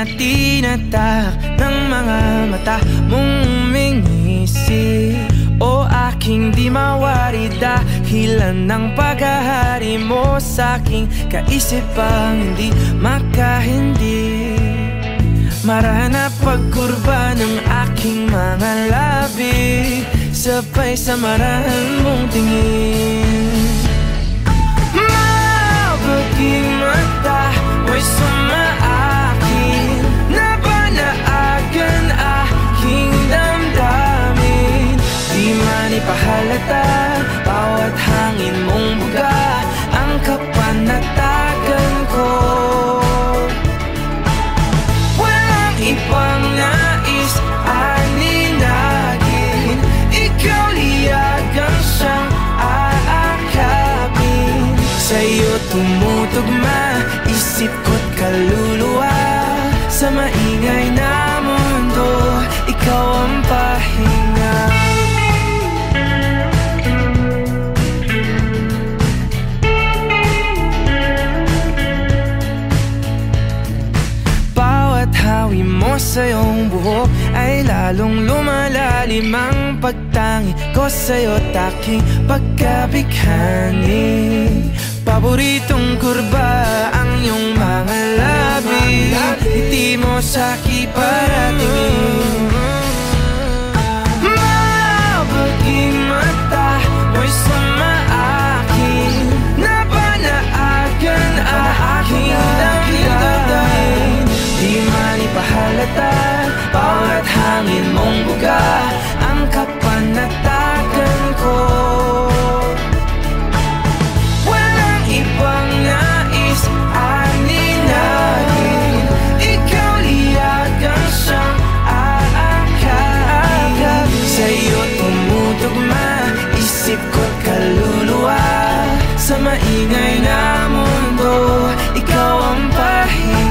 na tinatak ng mga mata mong umingisi. O aking di mawari dahilan ng paghahari mo sa'king kaisipang hindi makahindi. Marana pagkurba ng aking mga labi, sabay sa marahan mong tingin. Mabaging mata, mo'y sumaakin, nabanaagan aking damdamin. Di man ipahalata, bawat hangin mong buga ang kapanatagan ko. Walang ibang nais aninagin, ikaw liyagang siyang aakapin. Sa'yo tumutugma isip ko't kaluluwa, sa maingay na mundo ikaw ang pahinga. Hawi mo sa iyong buhok ay lalong lumalalim ang pagtangi ko sa'yo't aking pagkabighani. Paboritong kurba ang iyong mga labi, hindi mo sa'ki paratingin. Mabaging mata, mo'y sumaakin, nabanaagan aking damdamin. Di man ipahalata, bawat hangin mong buga ang kapanatagan ko. Walang ibang nais aninagin, ikaw liyagang siyang aakapin. Sa'yo tumutugma isip ko't kaluluwa, sa maingay na mundo ikaw ang pahinga.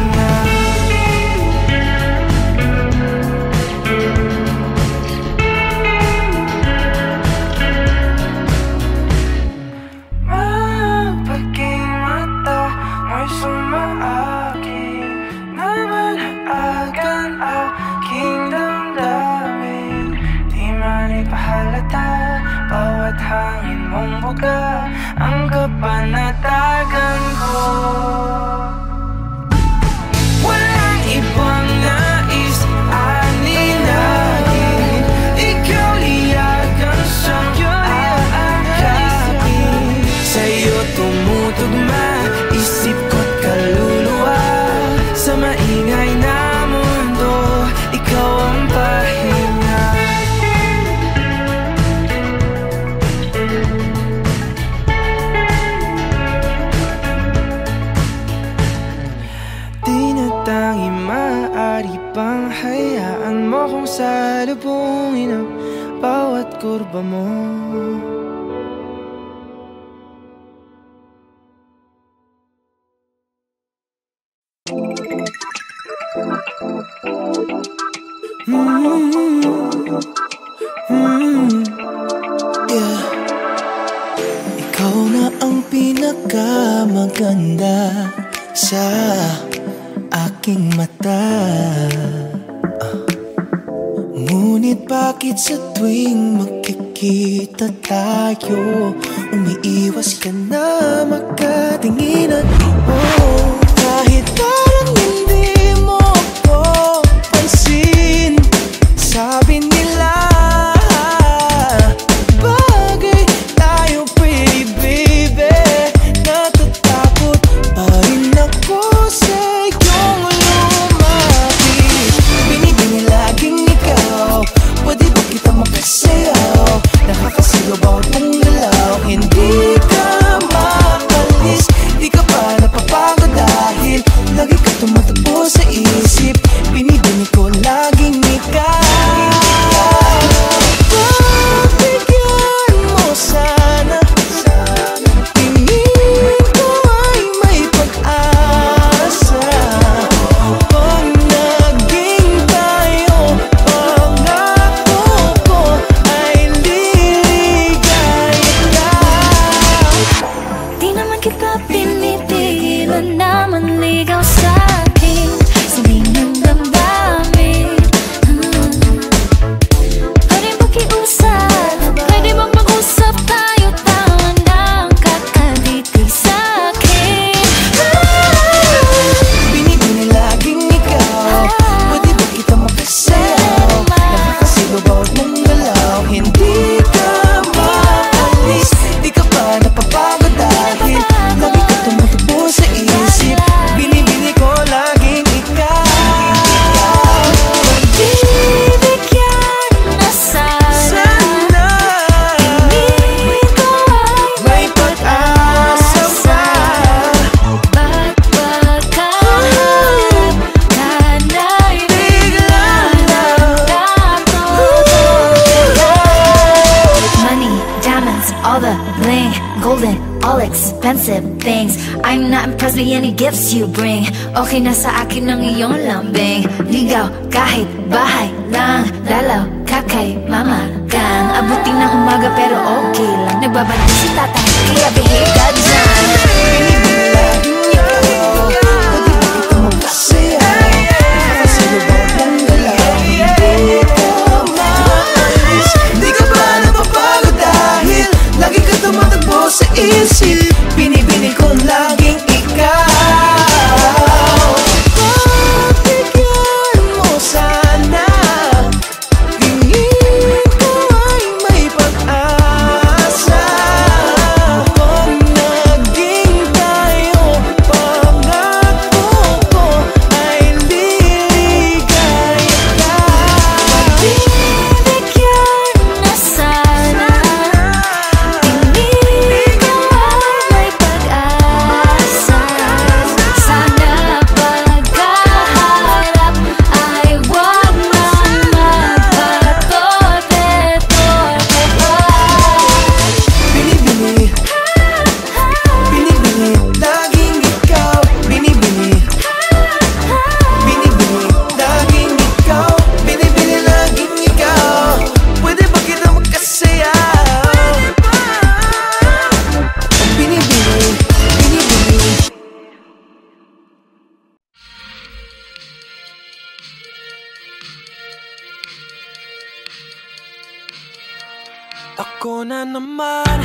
Hangin mong buga ang kapanatagan ko. Walang ibang nais aninagin, ikaw liyagang siyang aakapin. Sa'yo tumutugma isip ko't kaluluwa, sa maingay na mundo ikaw ang pahinga. Tangi maaari pang hayaan mo kung salubungin ang bawat kurba mo. Yeah. Ikaw na ang pinakamaganda sa aking mata, ngunit bakit sa tuwing magkikita tayo, umiiwas ka na makatingin at kahit parang hindi mo ako pansin. Sabi nila bagay tayo pretty baby, natatakot pa rin ako sa nakakasigaw bawat mong galaw. Hindi ka maalis, di ka pa napapagod dahil lagi ka expensive things. I'm not impressed by any gifts you bring. Okay na sa akin ang iyong lambing. Ligaw kahit bahay lang, dalaw ka kay mama gang. Abutin ng umaga pero okay lang. Nagbabati si tatay kaya behave ka dyan. Di ka ba napapagod dahil lagi ka tumatakbo sa isip? Binibini ko laging ikaw. Pagbigyan mo sana, tingin ko ay may pag-asa. Pag naging tayo, pangako ko ay liligaya ka. Bigyan na sana, tingin ko ay may pag-asa. Sana pagkaharap ay huwag nang magpatorpe-torpe pa. Binibini, binibini, laging ikaw. Binibini, binibini, laging ikaw. Binibini, laging ikaw. Pwede ba kita magkasaya? Binibini, binibini. Ako na naman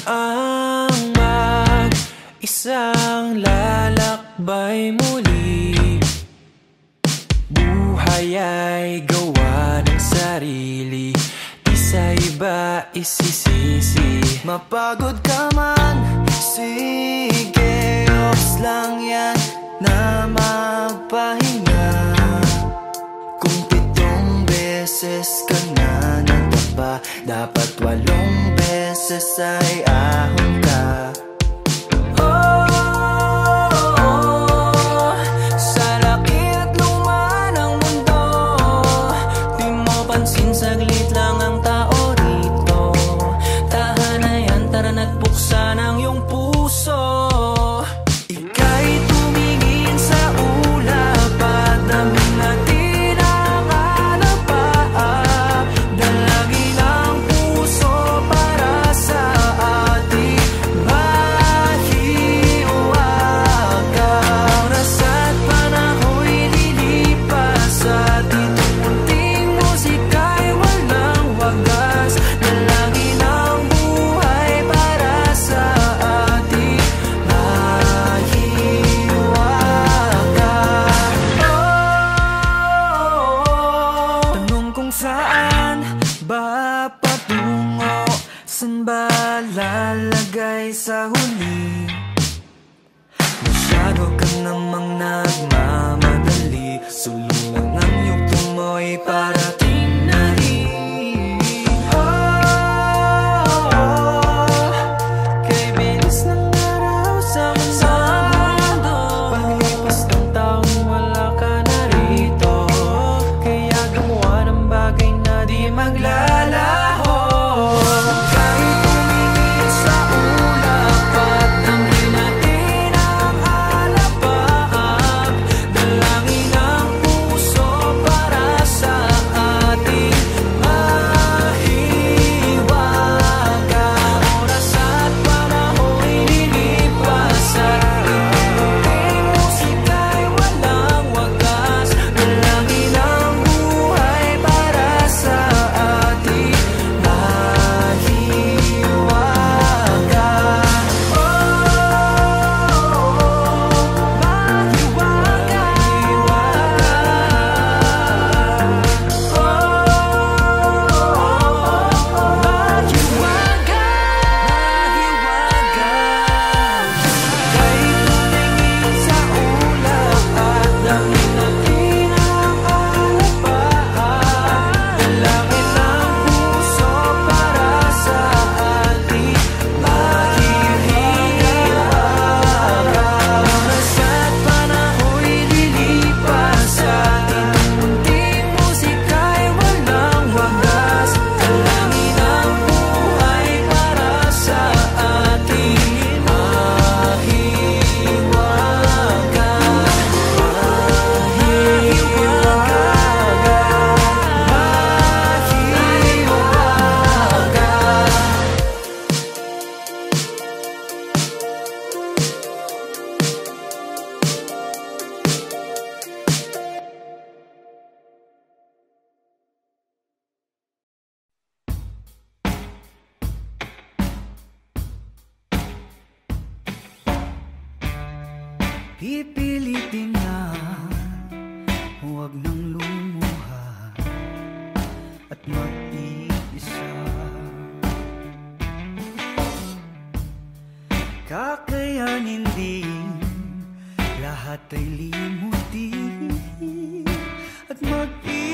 ang mag-isang lalakbay muli. Buhay ay gawa ng sarili, di sa iba isisisi. Mapagod ka man, sige, ops lang yan na magpahinga. Kung 7 beses ka na natapa, dapat 8 beses ay ahon ka. Sa laki at luma ng mundo, di mo pansin saglit lang ang tao rito. Tahanan yan, tara nagbuksan ang iyong puso. Ika'y tumingin sa ulap at daming natin ang alapa. Dalangin ang puso para sa ating mahiwaga. Oras at panahoy lilipas at itong munting musika'y walang wagas. Dalangin ang buhay para sa ating mahiwaga. Tanong kung saan ba patungo, saan ba lalagay sa huli? Masyado ka namang nagmamadali, sulungan ang iyong tumoy parating na rin. Kay bilis ng araw sa mundo, paglipas ng taong wala ka na rito. Kaya gumawa ng bagay na di maglalaho. Kahit tumingin sa ulap at damhin natin ang alapaan. Dalangin ang puso para sa ating mahiwaga. Oras at panahoy lilipas at itong musika'y walang wagas. Dalangin ang buhay para sa ating Pipilitin na huwag nang lumuha at mag-iisa. Kakayanin din lahat ay limutin at mag-iisa.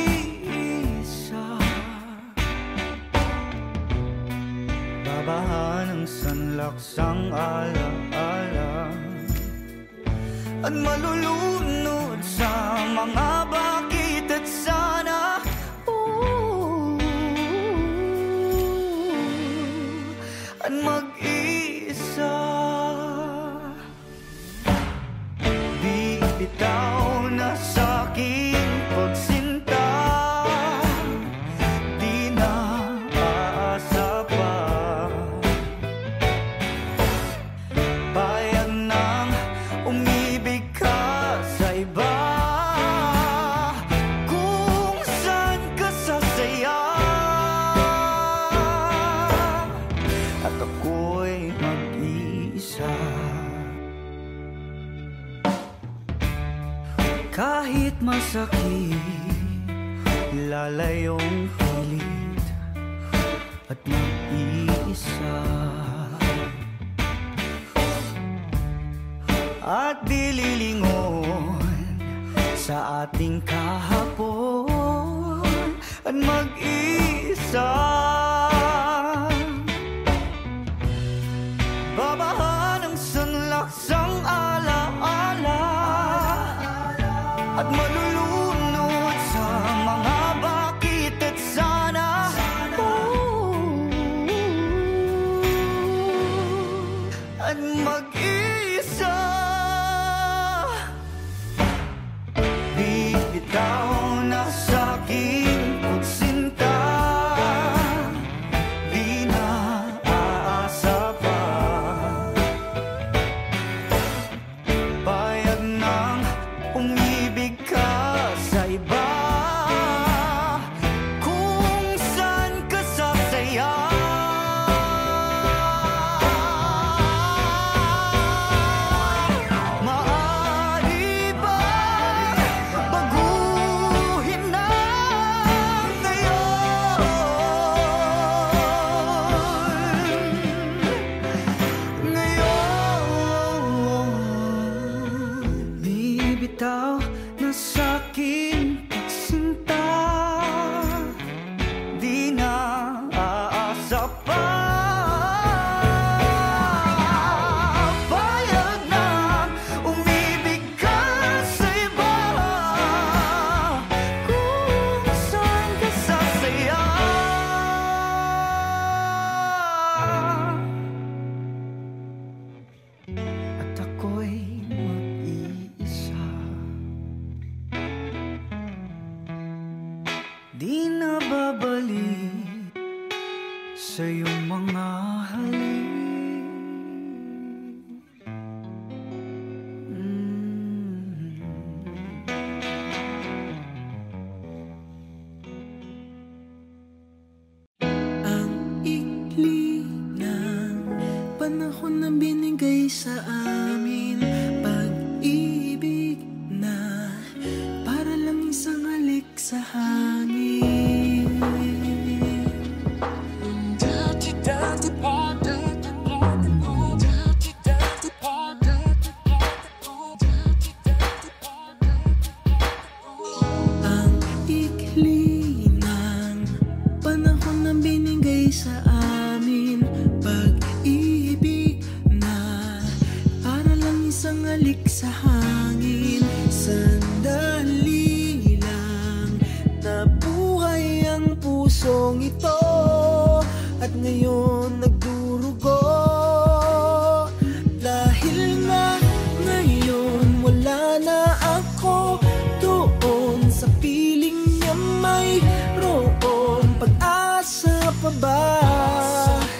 Babahan ang sanlaksang ala-ala at malulunod sa mga bakit at sana. At mag-isa. Di bitaw na sa'king pagsinta, di na aasa pa. Payag nang umibig ka sa iba, kung saan ka sasaya. At ako'y mag-iisa. Kahit masakit, lalayong pilit at mag-iisa. At dililingon sa ating kahapon at mag-isa. Babahan ang sanlaksang ala-ala at malulunod sa mga bakit at sana. At mag-isa. Di bitaw na sa'king pagsinta, di na aasa pa. Payag nang umibig ka sa iba, kung saan ka sasaya. Maaari ba baguhin na ngayon? Di bitaw na sa'king pagsinta, di na aasa pa. Payag na umibig ka sa iba, kung saan ka sasaya. At ako'y mag-iisa. Di na babalik sa iyong mga halik. Ang ikli ng panahon na binigay sa amin, pag-ibig na para lang isang halik sa hangin. Ang ikli ng panahon na binigay sa amin, pag-ibig na para lang isang halik sa hangin. Sandali lang nabuhay ang pusong ito, at ngayon nagdurugo. Dahil nga ngayon wala na ako doon sa piling niya, mayroon pag-asa pa ba?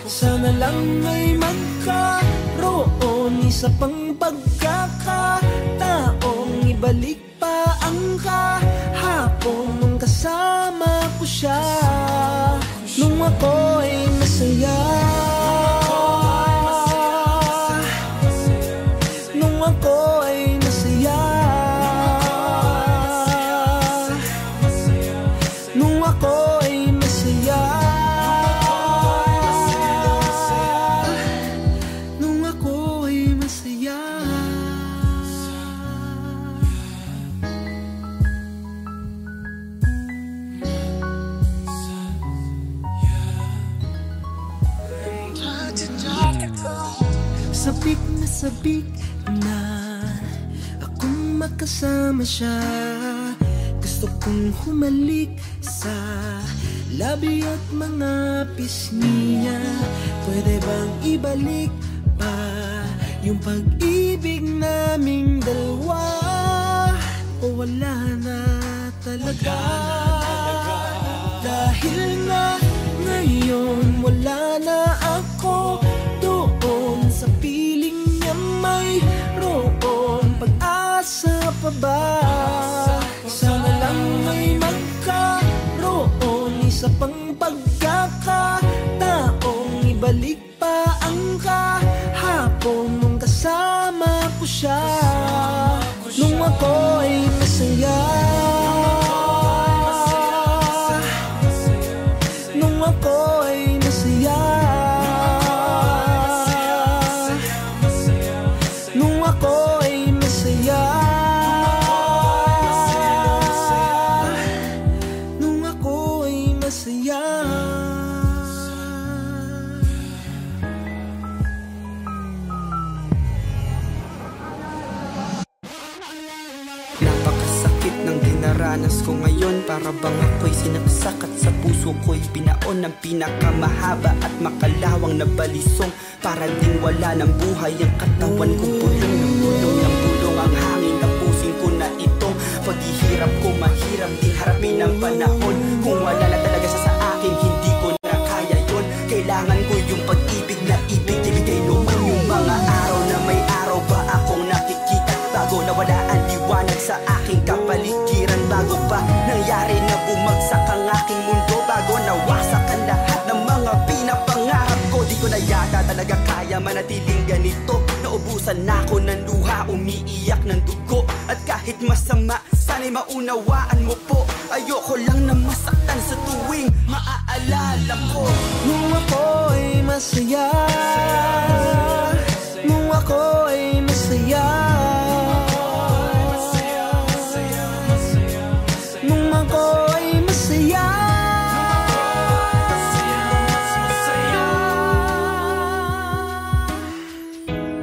Sana lang ay magkaroon isa pang pagkakataong ibalik pa ang kahapon nung kasama ko siya, nung ako'y masaya. Nung ako'y masaya. sabik na sabik na akong makasama siya. Gusto kong humalik sa labi at mga pisngi niya. Pwede bang ibalik pa yung pag-ibig naming dalawa? O wala na talaga? Dahil na ngayon wala na ako doon sa piling niya, mayroon pag-asa pa ba? Sana lang may magkaroon isa pang pagkakataong ibalik pa ang kahapon nung kasama ko siya, nung ako'y masaya. Nung ako'y masaya. Nung ako'y masaya. Nung ako'y masaya. Napakasakit ng dinaranas ko ngayon. Para bang ako'y sinaksak at sa puso ko'y binaon ng pinakamahaba at makalawang na balisong. Para ding wala ng buhay ang katawan ko. Bulong ng bulong ng bulong ang hangin. Tapusin ko na itong paghihirap ko. Mahirap din harapin ang panahon. Kung wala na talaga siya sa akin, hindi ko na kaya yun. Kailangan ko yung pag-ibig na ibigay naman. Yung mga araw na may araw pa akong nakikita, bago nawala ang liwanag sa aking kapaligiran. Bago pa nangyari na bumagsak ang aking mundo, bago nawasak ang lahat ng mga pinapangarap ko. Di ko na yata talaga kaya manatiling ganito. Naubusan na ako ng luha, umiiyak ng dugo. At kahit masama, sana'y maunawaan mo po. Ayoko lang na masaktan sa tuwing maaalala ko. Nung ako'y masaya. Nung ako'y masaya. Nung ako'y masaya.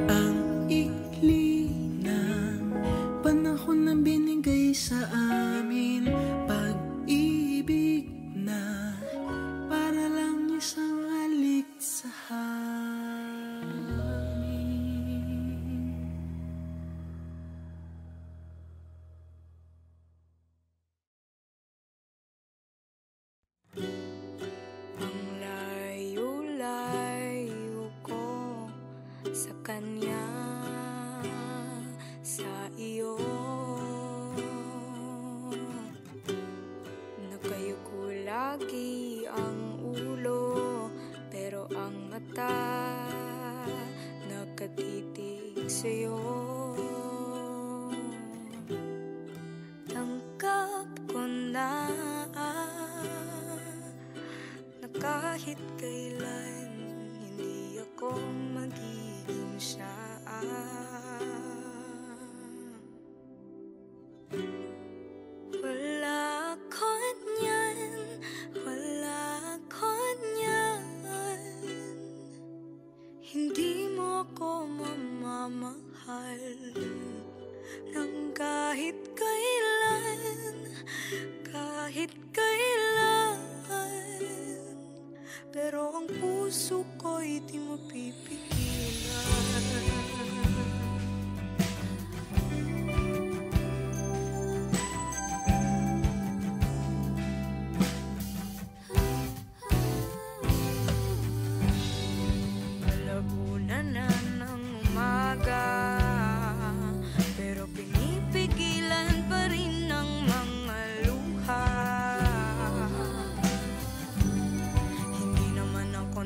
Ang ikli ng panahon na binigay sa amin, pag-ibig na para lang isang halik sa hangin. Ang layo-layo ko sa kanya, sa iyo. Nakayuko lagi ang ulo, pero ang mata nakatitig sa'yo. Tanggap ko na kahit kailan hindi ako magiging siya. Wala ko niyan, wala ko niyan. Hindi mo ako mamamahal ng kahit kailan, kahit kailan. Pero ang puso ko'y di mo pipigilan. Alauna na ng umaga, pero pinipigilan pa rin ng mga luha.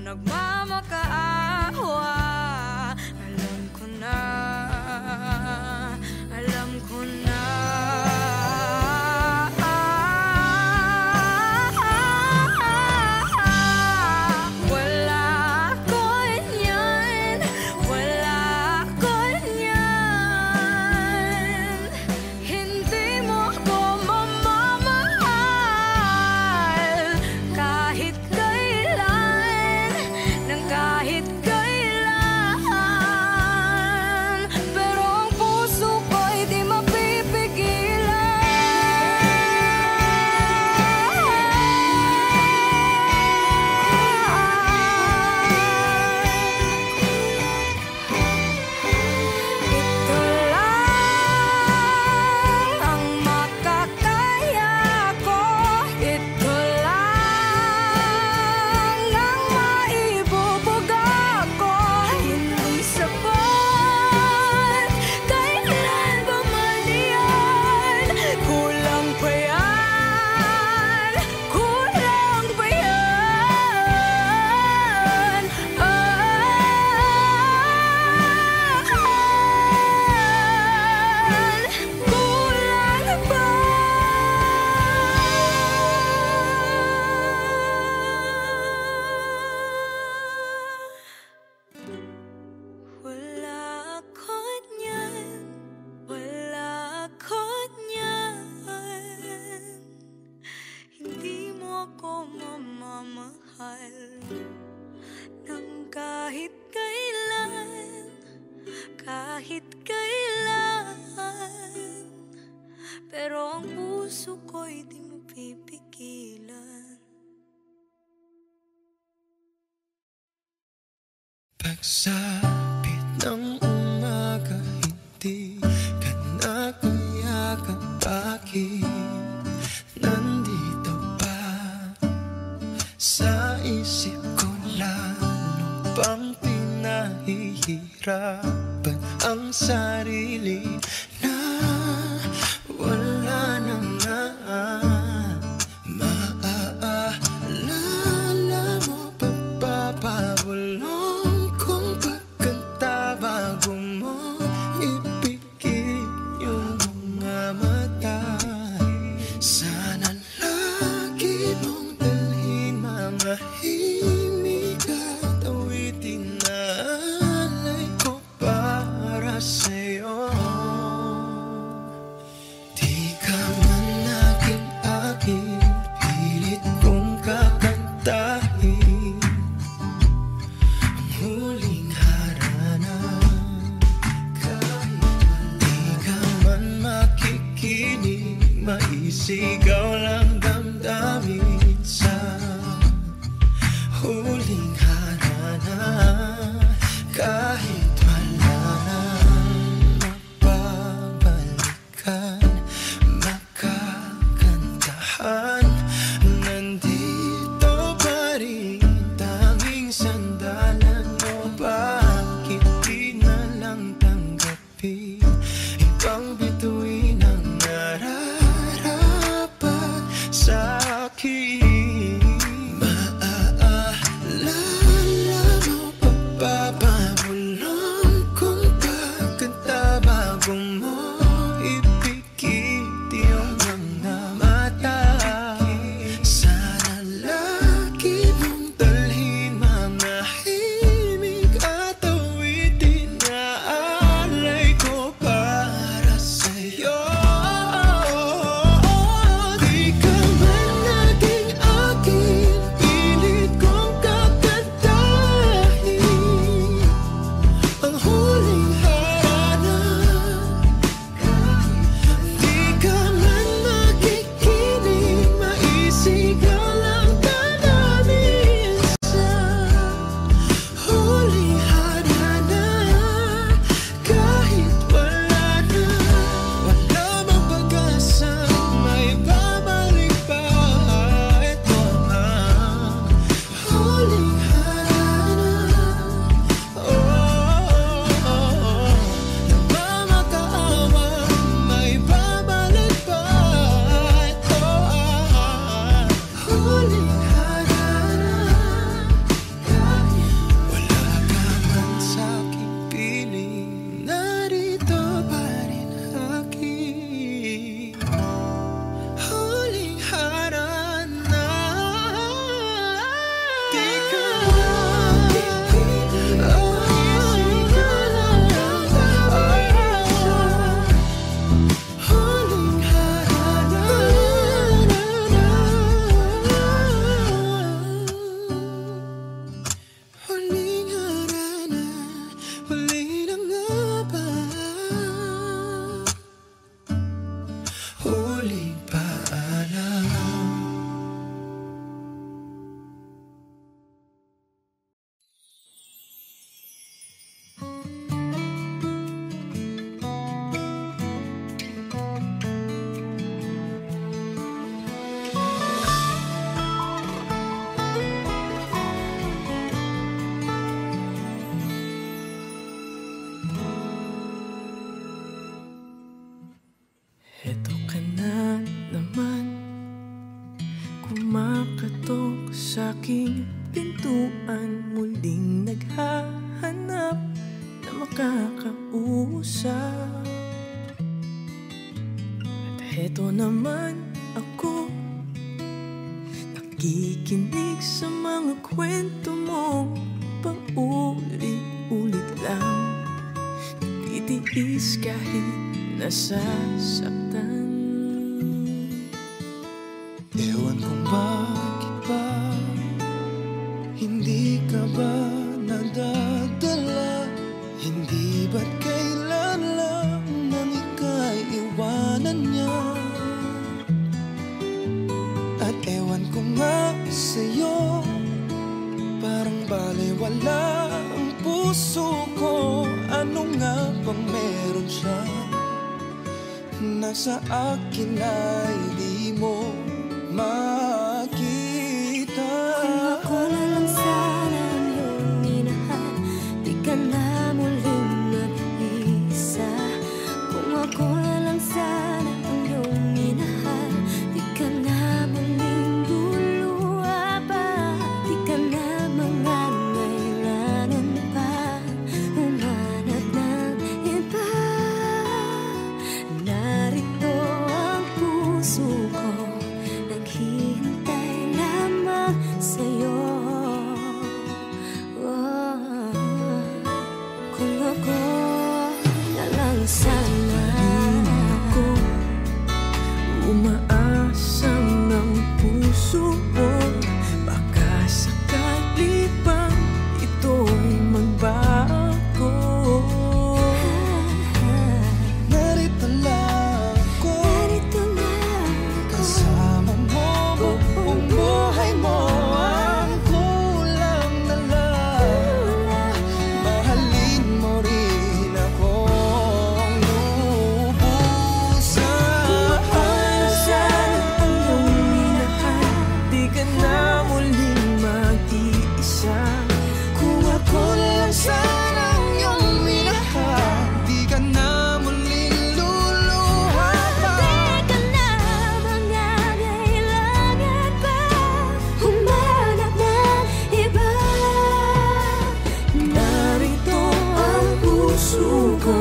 Nagmamakaawa, alam ko mahal ng kahit kailan, kahit kailan. Pero ang puso ko'y di mo pipigilan. Pagsapit ng umaga, hindi ka na kuyakap. Bakit nandito pa sa isip ko? Lalo bang pinahihirapan ang sarili na wala na nga? Maaalala mo pa papabulong kung pagkanta bago mo ipikit yung mga mata? Sana lagi mong dalhin mga himig at awitin na alay ko para sa'yo. Di ka man naging akin, pilit kong kakantahin ang huling harana. Kahit di ka man makikinig, maisigaw lang damdamin sa huling harana. Kahit wala nang mapabalikan, makakantahan, nandito pa rin tanging sandalan mo. Bakit di na lang tanggapin ibang bituin ang nararapat sa akin? Maaalala mo pa papabulong kung pagkanta bago mo ipikit yung mga mata? Sana lagi mong dalhin mga himig at awitin na alay ko para sa'yo. Di ka man naging akin, pilit kong kakantahin ang huling harana. Di ka man makikinig, maisigaw lang damdamin sa huling harana. Kahit wala mang pag-asa, may babalik pa. Ito ang huling harana. Nagmamakaawa, may babalik pa. Ito ang huling harana. Wala ka man sa'king piling, narito pa rin akin huling harana. Di ka huling harana. Huling harana, huli na nga ba? Huling paalam. Eto ka na naman, kumakatok sa'king pintuan, muling naghahanap na makakausap. At eto naman ako, nakikinig sa mga kwento mo, paulit-ulit lang, titiis kahit nasasaktan. Ewan kung bakit ba ba nadadala? Hindi ba't kailan lang nang ika'y iwanan niya? At ewan ko nga sa'yo, parang balewala ang puso ko. Ano nga bang meron siya? Nasa akin ay di mo makita. Kung ako na lang sana ang iyong minahal, di ka na muling mag-isa. Kung ako na lang sana ang iyong minahal, di ka na muling luluha pa. Di ka na mangangailangan pa humanap ng iba. Narito ang puso ko, naghihintay lamang sa'yo. Kung ako na lang sana, ako umaasang ang puso mo, baka sakali bang ito'y magbago. Narito lang ako, Narito na ako, kasama mo buong buhay mo. Ang kulang na lang, mahalin mo rin akong lubusan. sana ang iyong minahal, Di ka na muling mag-iisa. Kung ako lang sana ang iyong minahal, di ka na muling luluha pa. di ka na mangangailangan pa humanap ng iba. Narito ang puso ko,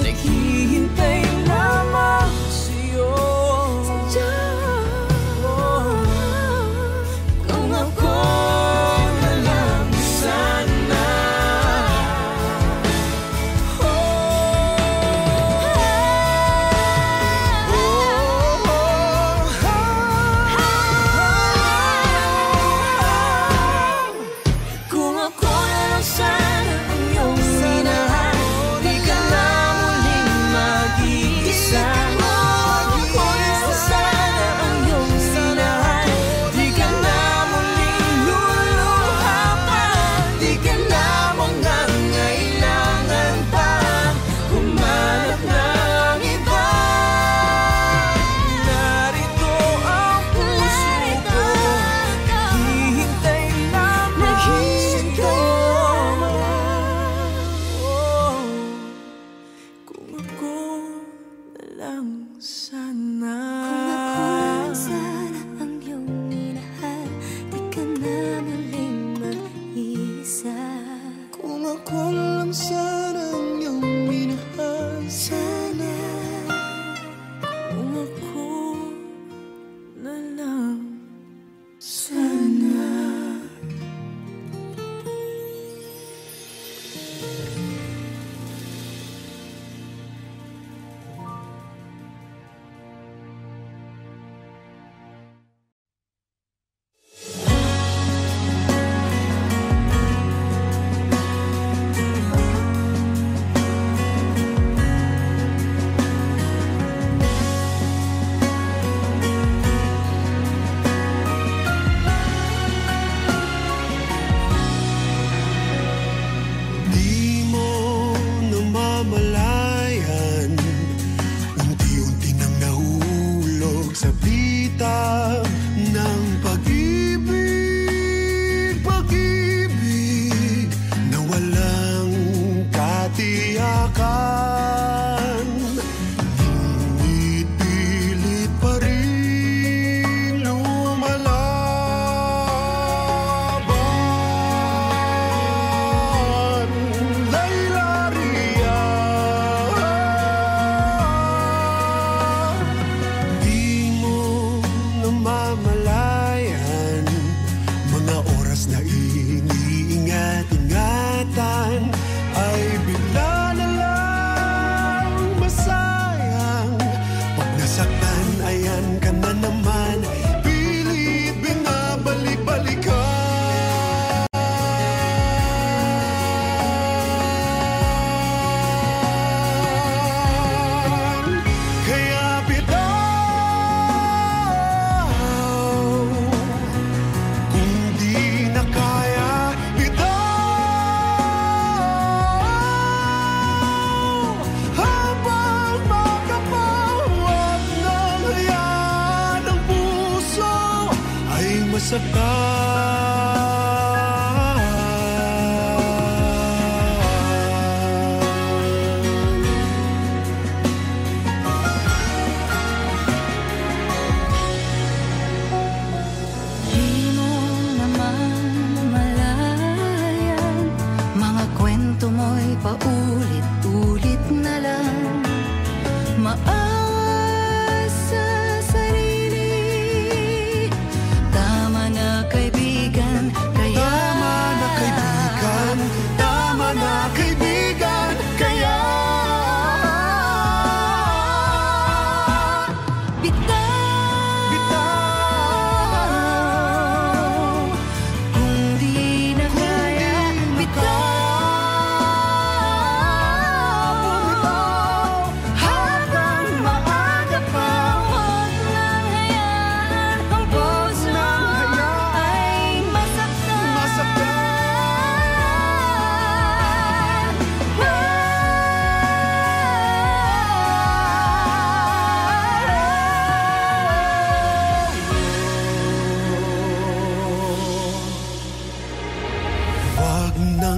naghihintay lamang sa'yo. Kung ako na lang sana. Kung ako na lang sana ang iyong minahal, Di ka na muling mag-iisa. Kung ako na lang sana ang iyong minahal, Di ka na muling luluha pa. Di ka na mangangailangan pa humanap ng iba. Narito ang puso ko, hihintay lamang sa'yo. Kung ako na lang sana. sana ang iyong minahal, di ka na muling mag-isa. Kung ako lang sana ang iyong minahal, sana. Kung ako na lang sana.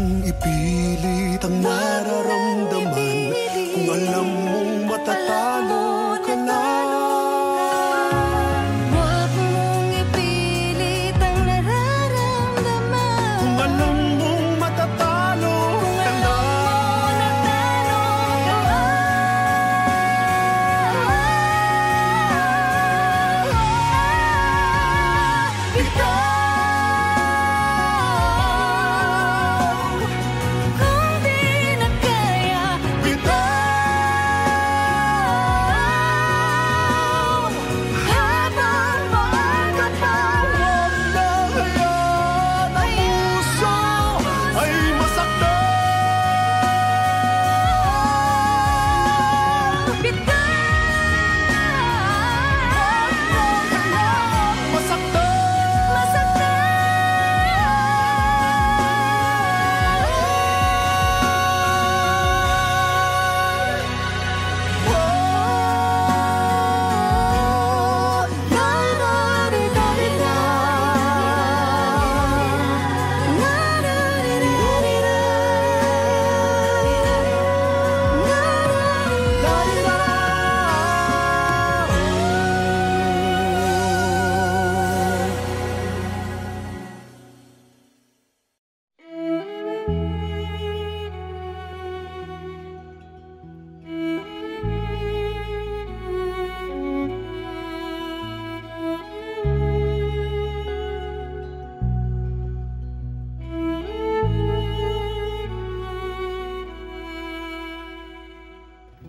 mong ipilit ang nararamdaman kung alam mong matatalo ka na. Huwag mong ipilit ang nararamdaman Kung alam mong matatalo ka na.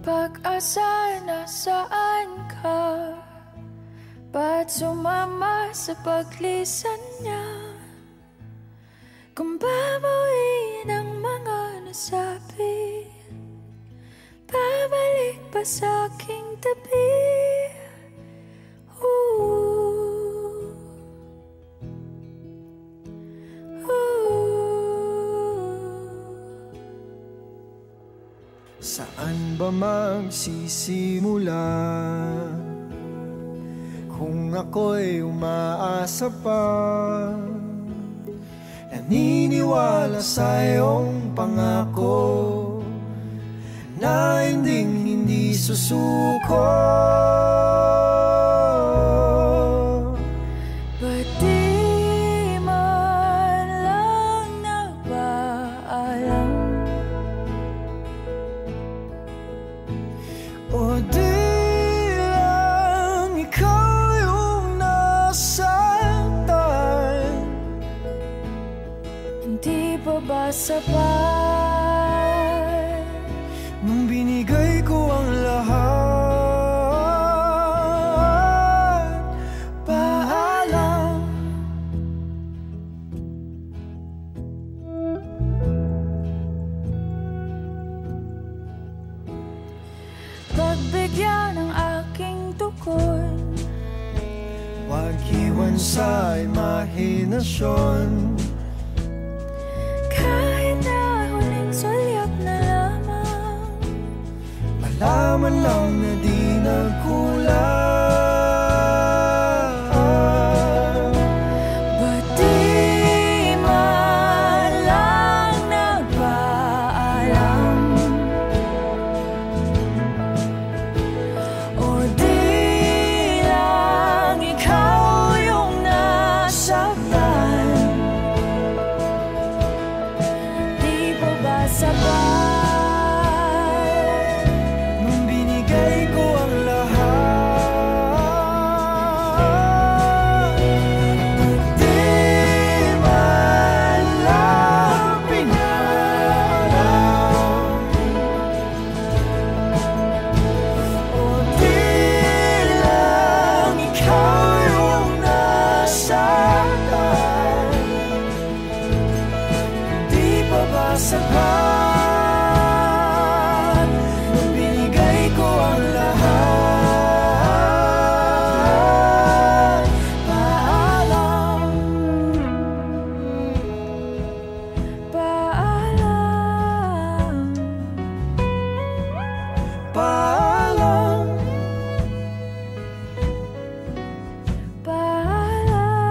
Pag-asa, nasaan ka? Ba't sumama sa paglisan niya? Kung babawiin ang mga nasabi, babalik pa sa aking tabi. Saan ba magsisimula kung ako'y umaasa pa? Naniniwala sa iyong pangako na hindi susuko. Ba't di man lang nagpaalam? O di lang ikaw yung nasaktan? Hindi pa ba sapat nung binigay ko ang lahat? Paalam. pagbigyan ng aking tukod? Huwag iwan sa imahinasyon. Kahit na huling sulyap na lamang, Malaman lang na di nagkulang. ba't di man lang nagpaalam? O di lang ikaw yung nasaktan? Di pa ba sapat Nung binigay ko ang lahat? Di man lang pinalam. O di lang ikaw yung nasaktan? Di pa ba sapat nung binigay ko ang lahat? Paalam. paalam? Paalam. Paalam.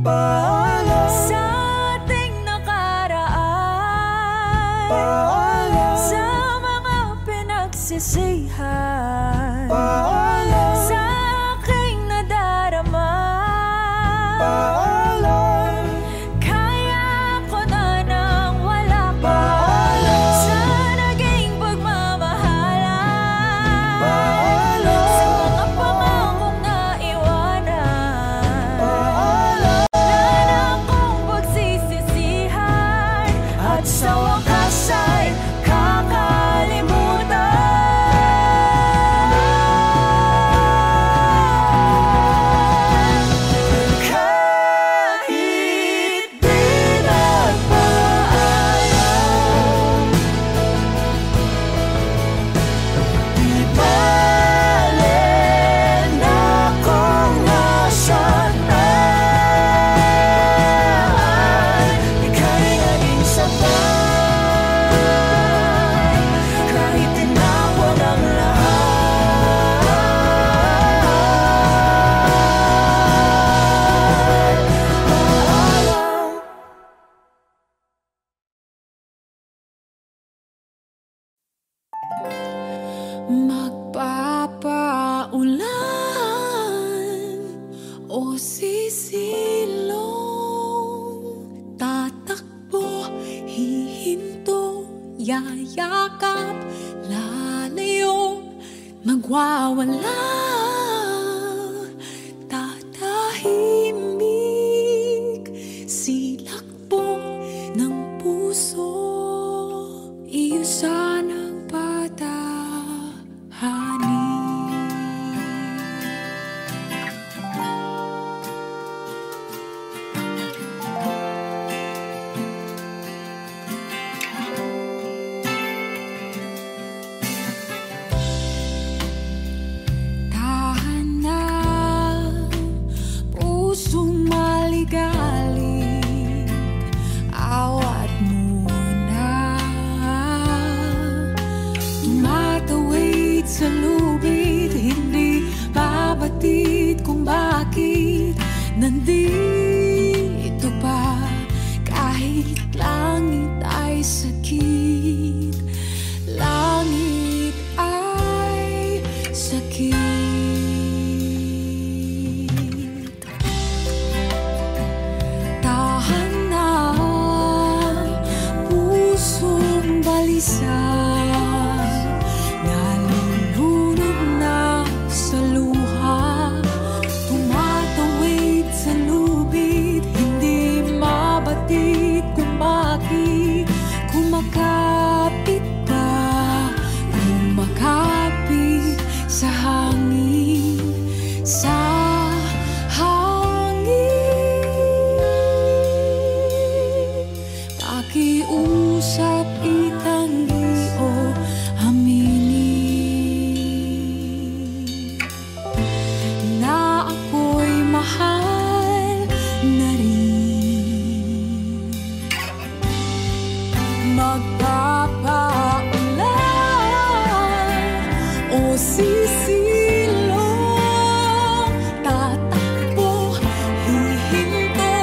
Paalam. sisilong, tatakbo, hihinto, yayakap, lalayo, magwawala, tatahimik, silakbo ng puso, iyo sanang patahanin. Galing, awat muna, tumatawid sa lubid, hindi babatid kung bakit nandito pa, kahit langit ay sakit, langit ay sakit. Nalulunod na sa luha, tumatawid sa lubid, hindi mabatid kung bakit kumakapit pa, kumakapit sa hangin, sa hangin. Pakiusap, itanggi o aminin na ako'y mahal na rin. Magpapaulan o sisilong, tatakbo, hihinto,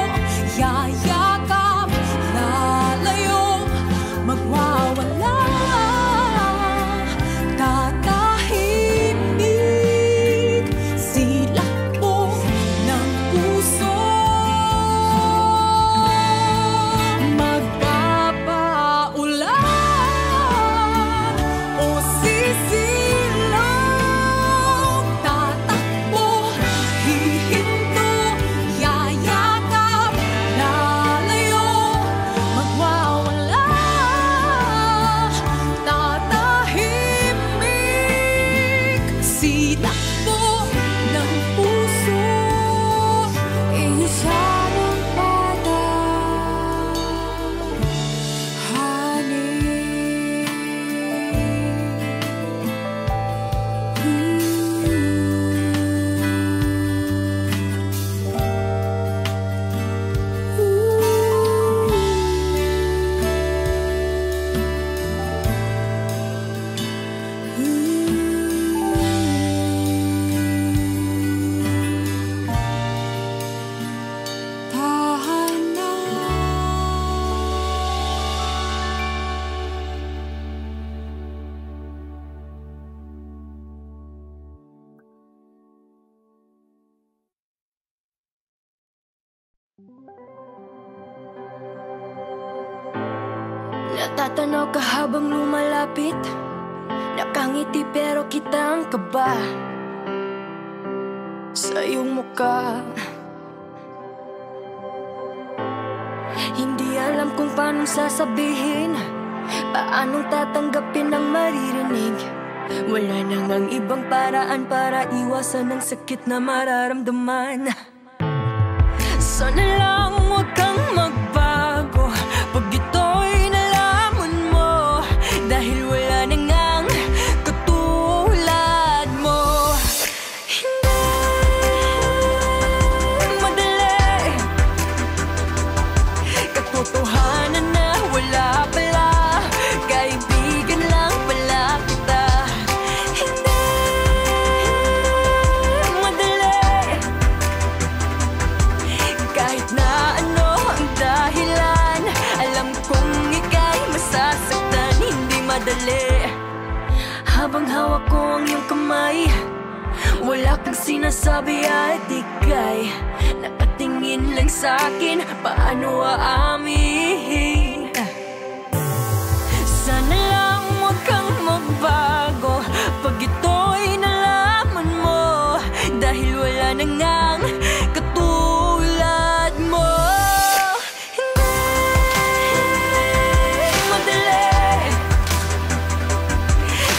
yayakap, lalayo, magwawala, tatahimik, silakbo ng puso, magpapaulan o sisilong, tatakbo, hihinto, yayakap, lalayo, magwawala, tatahimik, silakbo ng puso, iyo sanang natatanaw ka habang lumalapit, nakangiti pero kitang kaba sa iyong mukha. Hindi alam kung paanong sasabihin, paanong tatanggapin ang maririnig. Wala nang ang ibang paraan para iwasan ang sakit na mararamdaman. Sana lang huwag kang magbago pag ito'y nalaman mo, dahil wala nang ang katulad mo. Hindi madali, katotohanan na wala pala, kaibigan lang pala kita. Hindi madali, kahit na ano ang dahilan, alam kong ika'y masasaktan. Hindi madali, habang hawak ko ang iyong kamay, wala kang sinasabi at ika'y nakatingin lang sa'kin, paano aamin? Sana lang huwag kang magbago pag ito'y nalaman mo, dahil wala na ngang katulad mo. Hindi madali,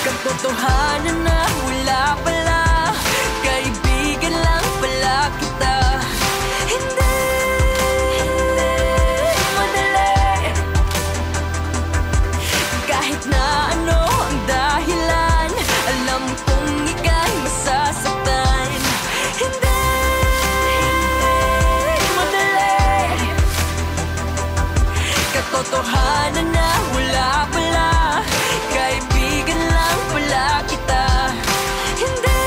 katotohanan na wala pala, kaibigan lang pala kita. Hindi madali, kahit na ano ang dahilan, alam kong ika'y masasaktan. Hindi madali, katotohanan na wala pala, kaibigan lang pala kita. Hindi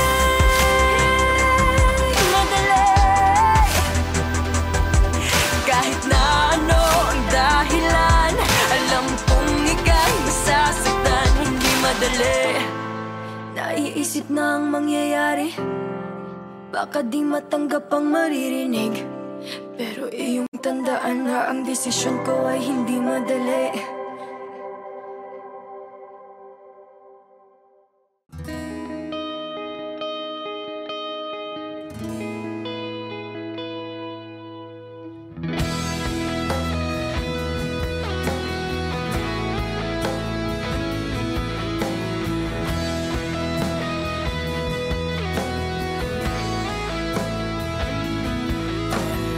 madali, kahit na ano ang dahilan, alam kong ika'y masasaktan. Hindi madali, naiisip na ang mangyayari, baka di matanggap ang maririnig, pero iyong tandaan na ang desisyon ko ay hindi madali.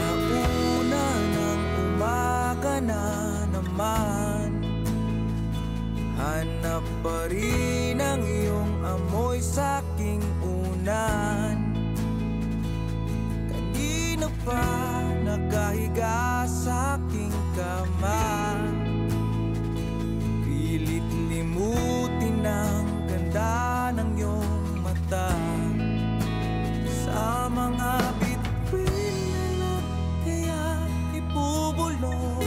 Alauna ng umaga na naman, hanap pa rin ang iyong amoy sa'king unan. Kanina pa nakahiga sa'king kama, pilit limutin ang ganda ng iyong mata. Sa mga bituin na kaya ibubulong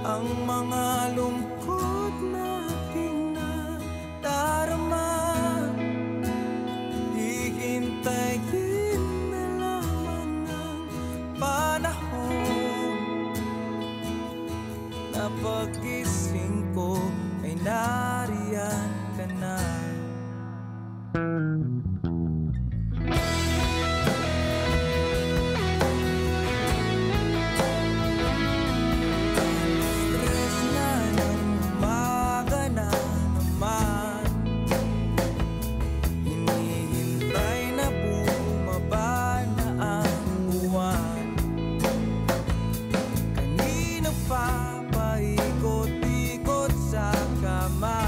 ang mga lungkot na aking nadarama. Hihintayin na lamang ang panahon, na pag-gising ko ay nariyan ka na. Stress na ng umaga na naman, hinihintay na bumaba na ang buwan. Kanina pa paikot-ikot sa kama,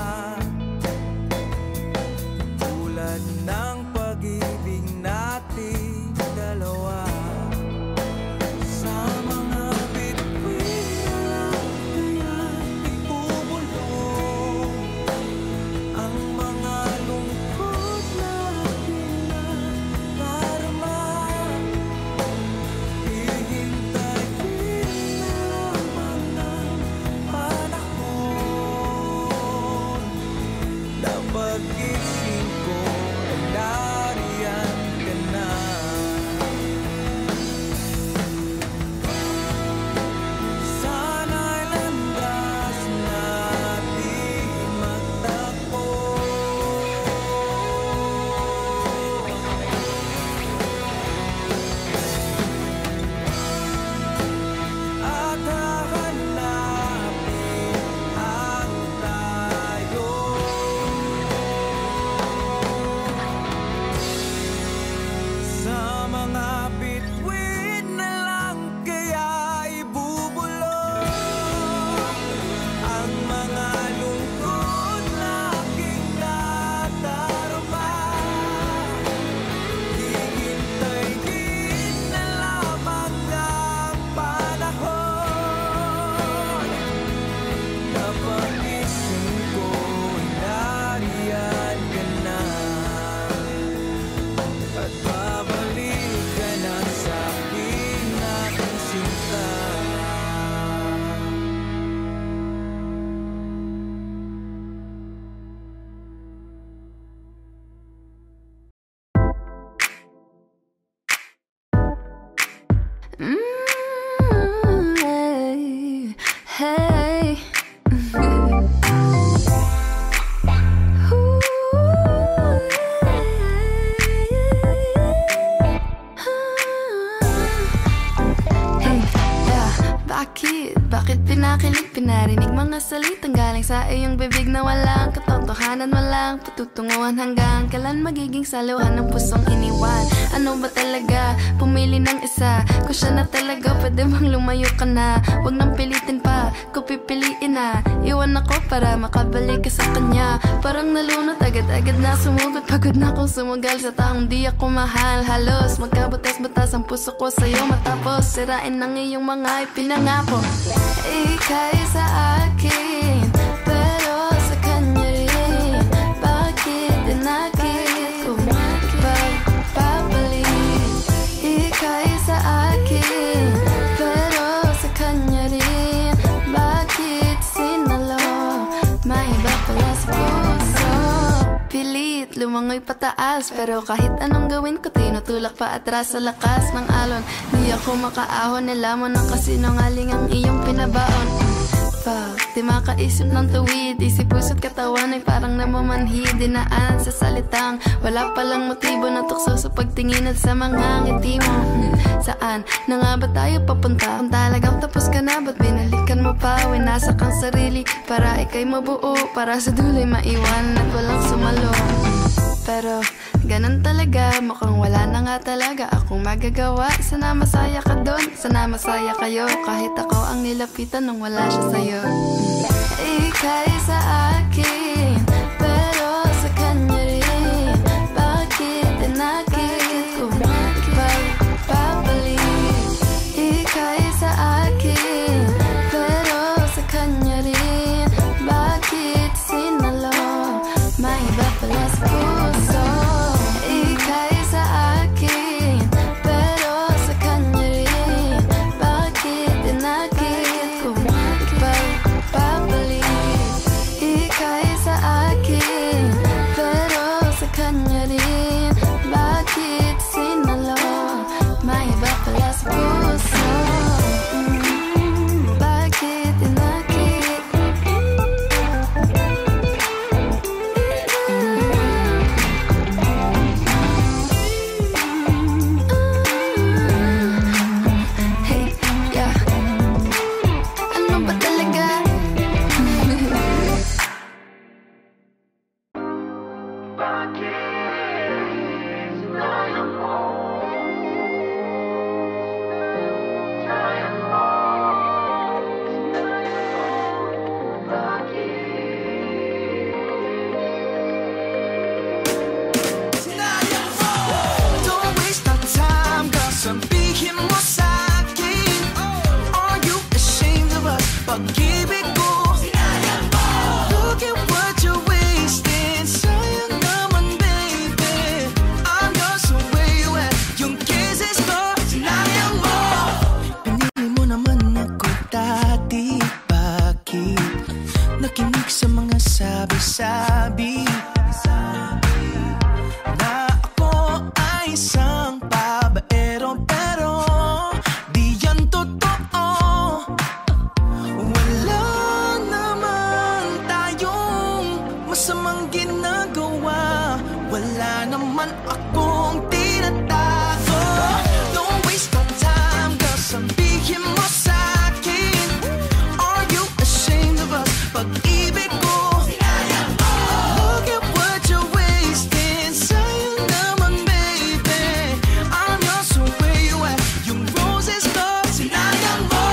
Bakit? Bakit pinakilig, pinarinig mga salitang galing sa iyong bibig na walang katotohanan, walang patutunguhan hanggang kailan magiging saluhan ng pusong iniwan? Ano ba talaga? Pumili ng isa. Kung siya na talaga, pwede bang lumayo ka na? Huwag nang pilitin pa, kung pipiliin na. Iwan ako para makabalik ka sa kanya. Parang nalunod, agad-agad na sumugot. Pagod na akong sumugal sa taong di ako mahal. Halos magkabutas-butas ang puso ko sa'yo matapos sirain ng iyong mga ipinangako. Ika'y sa akin, pero sa kanya rin. Bakit dinakit kung pagpapalik? Ika'y sa akin, pero sa kanya rin. Bakit sinalo? May iba pala sa puso. Pilit, lumangoy pataas, pero kahit anong gawin ko, tinutulak pa atras sa lakas ng alon. Di ako makaahon, nilamon ng kasinungaling ang iyong pinabaon. Pag di makaisip ng tuwid, isip puso't katawan ay parang namamanhid. Dinaan sa salitang wala palang motibo na tukso sa pagtingin at sa mga ngiti mo. Saan na nga ba tayo papunta? Kung talagang tapos ka na, ba't binalikan mo pa? Winasak ang sarili para ika'y mabuo, para sa dulo'y maiwan at walang sumalo. Pero ganun talaga, mukhang wala na nga talaga akong magagawa. Sana masaya ka doon, sana masaya kayo, kahit ako ang nilapitan nung wala siya sa'yo. Ika'y sa akin, pero sa kanya rin. Bakit dinakit kung pagpapalik? Ika'y sa akin, pero sa kanya rin. Bakit sinalo? May iba pala sa puso. Ika'y sa akin, pero sa kanya rin. Bakit dinakit kung pagpapalik? Ika'y sa akin, pero sa kanya rin. Bakit sinalo? May iba pala sa puso. Bakit dinakit? Hey, yeah. Ano ba talaga? Don't waste our time, girl, sabihin mo sa'kin. Are you ashamed of us? Pag-ibig ko, look at what you're wasting. Sayang naman, baby. I'm yours, so where you at? Yung kisses ko, sinayang mo. Pinili mo naman ako dati. Bakit? Nakinig sa mga sabi-sabi na ako ay isang babaero, pero di yan totoo. Wala naman tayong masamang ginagawa. Wala naman akong tinatago. Don't waste our time, girl, sabihin mo sa'kin. Are you ashamed of us? Pag-ibig ko, look at what you're wasting. Sayang naman, baby. I'm yours, so where you at? Yung roses ko, sinayang mo.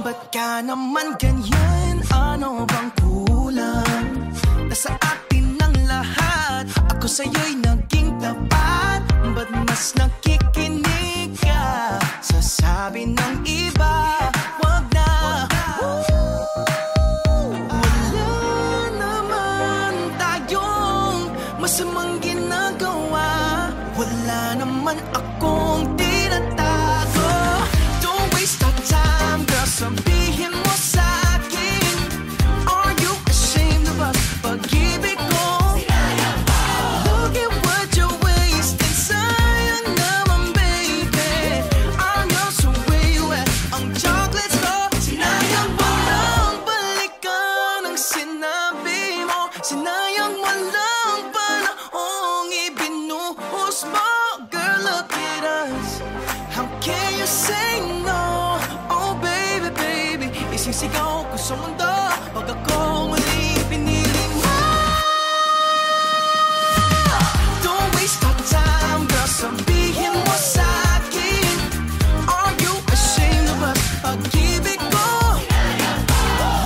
Ba't ka naman ganyan? Ano bang kulang? Nasa atin ang lahat. Ako sa'yo'y naging tapat. Ba't mas nakikinig ka sa sabi ng iba? Wag na. Wala naman tayong masamang ginagawa. Wala naman akong tinatago. Don't waste our time, girl, sabihin mo sa'kin. Are you ashamed of us? Pag-ibig ko, look at what you're wasting. Sayang naman, baby. I'm yours, so where you at? Magsisigaw ko sa mundo pag ako muli pinili mo. Don't waste our time, girl, sabihin mo sa'kin, are you ashamed of us? Pag-ibig ko,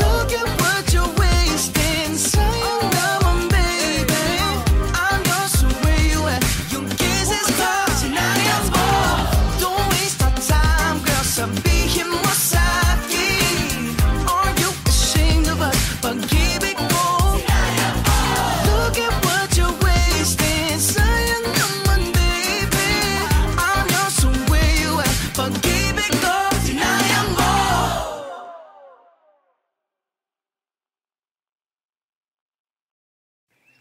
look at what you're wasting. Sayang naman, baby, I'm yours, so where you at? Yung kisses ko, sinayang mo. Don't waste our time, girl, sabihin mo sa'kin, are you ashamed of us? Pag-ibig ko, look at what you're wasting. Sayang naman, baby, I'm yours, so where you at? Pag-ibig ko, sinayang mo.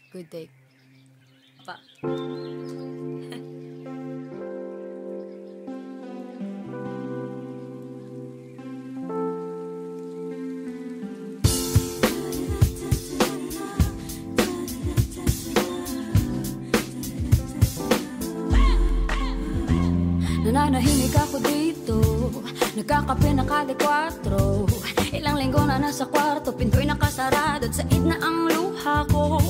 Good day. Pa. Nananahimik ako dito, nagkakape na kada 4. Ilang linggo na nasa kwarto, pinto'y nakasarado at said na ang luha ko.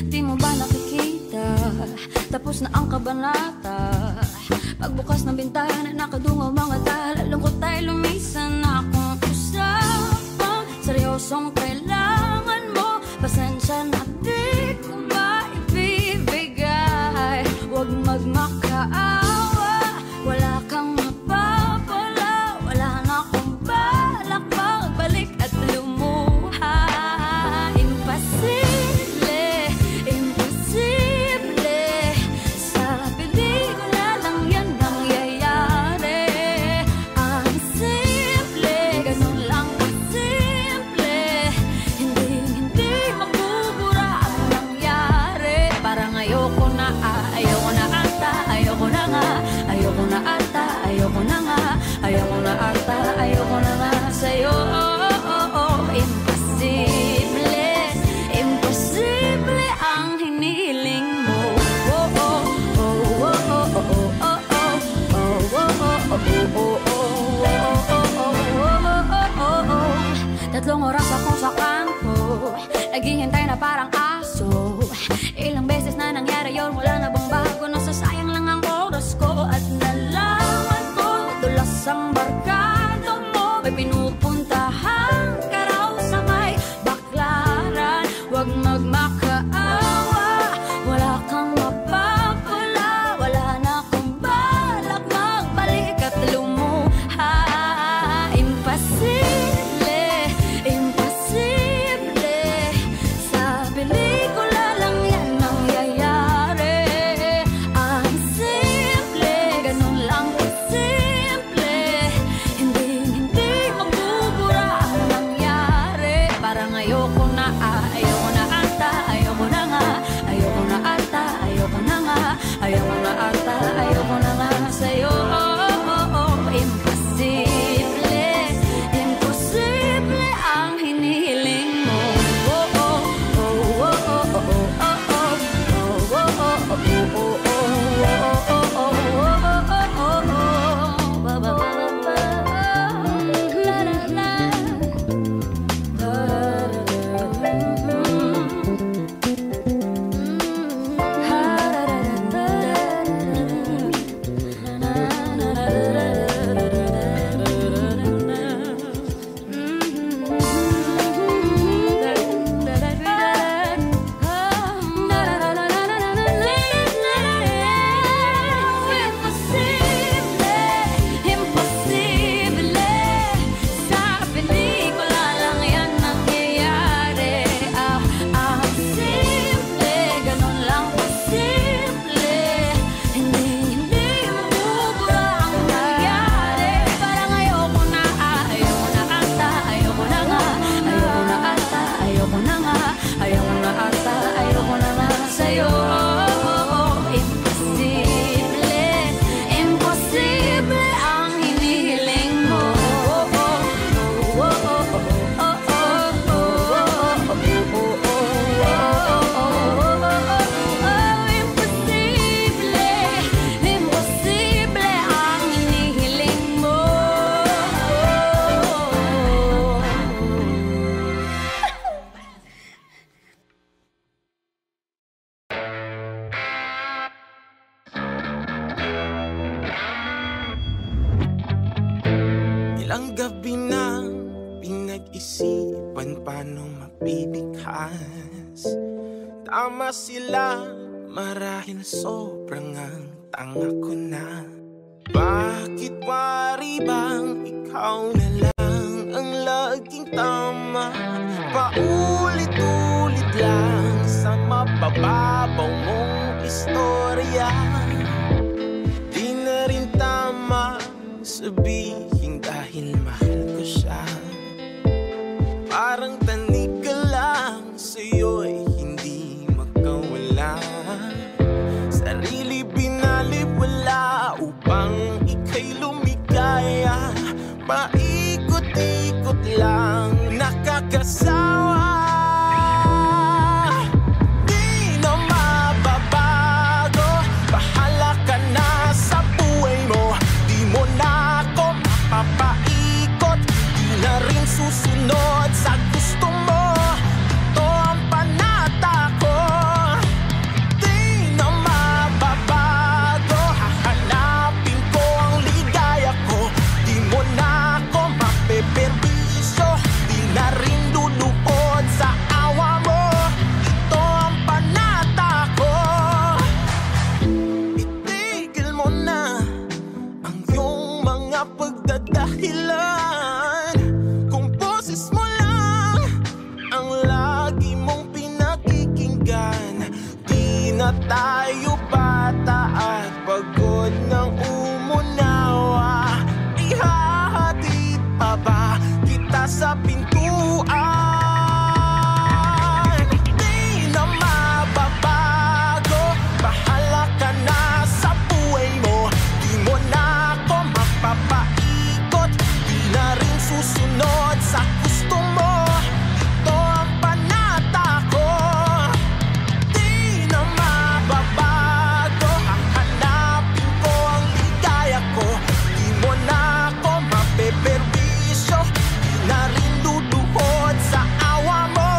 Di mo ba nakikita, tapos na ang kabanata. Pagbukas ng bintana, nakadungaw mga tala. Lungkot tayo lumisan na akong usapang seryosong kailangan mo. Pasensya na di ko maibibigay. Huwag magmakaawa, wala kang mapapala. Wala na akong balak magbalik at lumuha. Imposible, imposible, sa piling ko na lang yan nangyayari. Ilang gabi na pinag-isipan paano mapibigkas. Tama sila, marahil sobrang ang tanga ko na. Bakit wari bang ikaw na lang ang laging tama? Paulit-ulit lang sa mabababaw mong istorya. Di na rin tama sabihin dahil mahal ko siya. Parang tanig ka lang, sa'yo'y hindi magkawala. Sarili binaliwala upang ika'y lumigaya. Paikot-ikot lang, nakakasawa. Di na mababago, bahala ka na sa buhay mo. Di mo na ako mapapaikot, di na rin susunod sa gusto mo. Ito ang panata ko. Di na mababago, hahanapin ko ang ligaya ko. Di mo na ako mapeperwisyo, di na rin luluhod sa awa mo. Ito ang panata ko. Itigil mo na ang iyong mga pagdadahilan. Kung boses mo lang ang lagi mong pinakikinggan. Di na tayo bata at pagod ng umunawa. Ihahatid pa ba kita sa pintuan? Di na mababago, bahala ka na sa buhay mo. Di mo na ako mapapaikot, di na rin susunod sa gusto mo. Ito ang panata ko. Di na mababago, hahanapin ko ang ligaya ko. Di mo na ako mapeperwisyo, di na rin luluhod sa awa mo.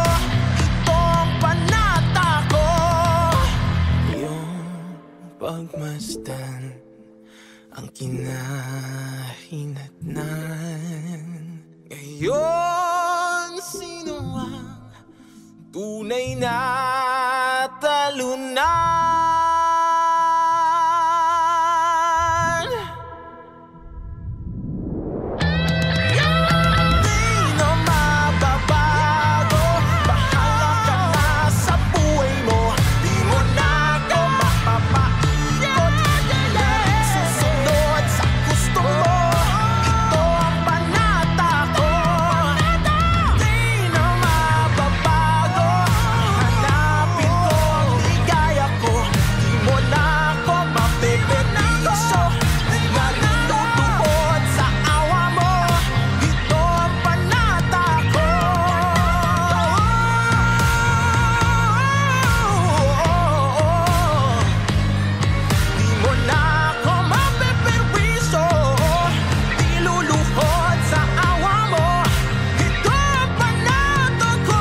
Ito ang panata ko. Yung pagmasdan ang kinahinatnan. Ngayon, sino ang tunay na talunan? Di na mababago, bahala ka na sa buhay mo. Di mo na ako mapapaikot, di na rin susunod sa gusto mo. Ito ang panata ko. Di na mababago, hanapin ko ang ligaya ko. Di mo na ako mapeperwisyo, di na rin luluhod sa awa mo. Ito ang panata ko. Di mo na ako mapeperwisyo, di luluhod sa awa mo. Ito ang panata ko.